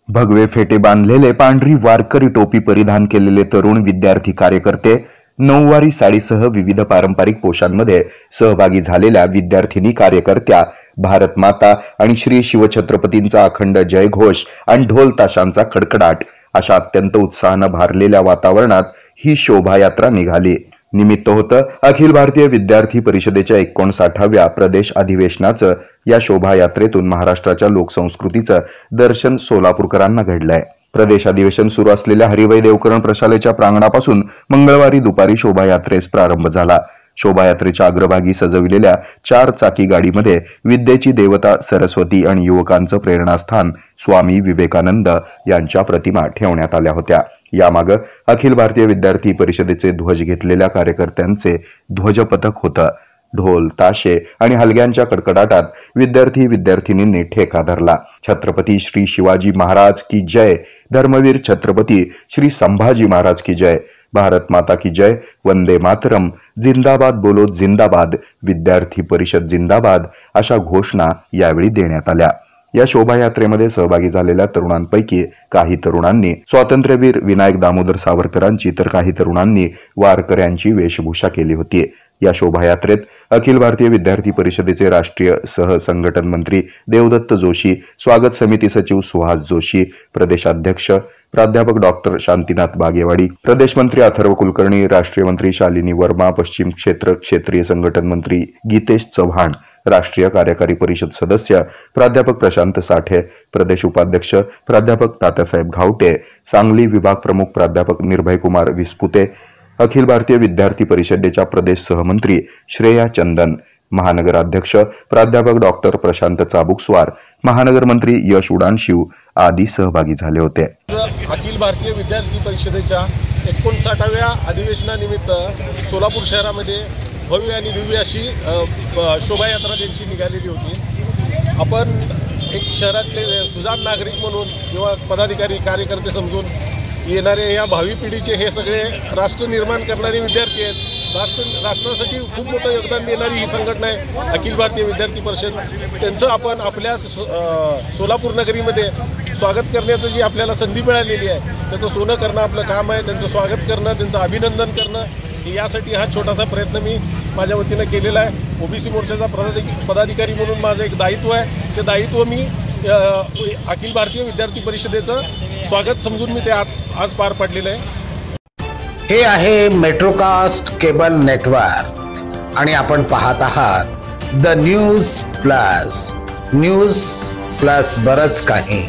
भगवे फेटे बांधलेले, पांढरी वारकरी टोपी परिधान केलेले तरुण विद्यार्थी कार्यकर्ते, नऊवारी साडीसह विविध पारंपरिक पोशांमध्ये सहभागी झालेल्या विद्यार्थिनी कार्यकर्त्या, भारत माता आणि श्री शिवछत्रपतींचा अखंड जयघोष आणि ढोल ताशांचा खडखडाट अशा अत्यंत उत्साहानं भारलेल्या वातावरणात ही शोभायात्रा निघाली। निमित्त होतं अखिल भारतीय विद्यार्थी परिषदेच्या 59व्या प्रदेश अधिवेशनाचं। या शोभायात्रेतून महाराष्ट्राच्या लोकसंस्कृतीचं दर्शन सोलापूरकरांना घडलंय। प्रदेश अधिवेशन सुरू असलेल्या हरिभाई देवकरण प्रशालेच्या प्रांगणापासून मंगळवारी दुपारी शोभायात्रेस प्रारंभ झाला। शोभायात्रेच्या अग्रभागी सजविलेल्या 4 चाकी गाडीमध्ये विद्येची देवता सरस्वती आणि युवकांचं प्रेरणास्थान स्वामी विवेकानंद यांच्या प्रतिमा ठेवण्यात आल्या होत्या। यामागे अखिल भारतीय विद्यार्थी परिषदेचे ध्वज घेतलेल्या कार्यकर्त्यांचे ध्वजपथक होतं। ढोल ताशे आणि हलग्यांच्या कडकडाटात विद्यार्थी विद्यार्थिनींनी ठेका धरला। छत्रपती श्री शिवाजी महाराज की जय, धर्मवीर छत्रपती श्री संभाजी महाराज की जय, भारत माता की जय, वंदे मातरम, जिंदाबाद बोलो जिंदाबाद, विद्यार्थी परिषद जिंदाबाद अशा घोषणा यावेळी देण्यात आल्या। या शोभायात्रेमध्ये सहभागी झालेल्या तरुणांपैकी काही तरुणांनी स्वातंत्र्यवीर विनायक दामोदर सावरकरांची तर काही तरुणांनी वारकऱ्यांची वेशभूषा केली होती। या शोभायात्रेत अखिल भारतीय विद्यार्थी परिषदेचे राष्ट्रीय सहसंघटन मंत्री देवदत्त जोशी, स्वागत समिती सचिव सुहास जोशी, प्रदेशाध्यक्ष प्राध्यापक डॉक्टर शांतीनाथ बागेवाडी, प्रदेश मंत्री अथर्व कुलकर्णी, राष्ट्रीय मंत्री शालिनी वर्मा, पश्चिम क्षेत्र क्षेत्रीय संघटन मंत्री गीतेश चव्हाण, राष्ट्रीय कार्यकारी परिषद सदस्य प्राध्यापक प्रशांत साठे, प्रदेश उपाध्यक्ष प्राध्यापक तात्यासाहेब घावटे, सांगली विभाग प्रमुख प्राध्यापक निर्भय कुमार विस्पुते, अखिल भारतीय विद्यार्थी परिषदेच्या प्रदेश सहमंत्री श्रेया चंदन, महानगर अध्यक्ष प्राध्यापक डॉक्टर प्रशांत चाबुकस्वार, महानगर मंत्री यश उडानशिव आदी सहभागी झाले होते। अखिल भारतीय विद्यार्थी परिषदेच्या 59व्या अधिवेशनानिमित्त सोलापूर शहरामध्ये भव्य आणि दिव्य अशी शोभायात्रा त्यांची निघालेली होती। आपण एक शहरातले सुजाण नागरिक म्हणून किंवा पदाधिकारी कार्यकर्ते समजून येणारे या भावी पिढीचे हे सगळे राष्ट्र निर्माण करणारे विद्यार्थी आहेत। राष्ट्रासाठी खूप मोठं योगदान देणारी ही संघटना आहे अखिल भारतीय विद्यार्थी परिषद। त्यांचं आपण आपल्या सोलापूर नगरीमध्ये स्वागत करण्याचं जी आपल्याला संधी मिळालेली आहे त्याचं सोनं करणं आपलं काम आहे। त्यांचं स्वागत करणं, त्यांचं अभिनंदन करणं, यासाठी हा छोटासा प्रयत्न मी माझ्या वतीनं केलेला आहे। ओबीसी मोर्चाचा पदाधिकारी म्हणून माझं एक दायित्व आहे। ते दायित्व मी अखिल भारतीय विद्यार्थी परिषदेचं स्वागत समजून मी ते आज पार पाडलेलं आहे। हे आहे मेट्रोकास्ट केबल नेटवर्क आणि आपण पाहत आहात द न्यूज प्लस बरच काही।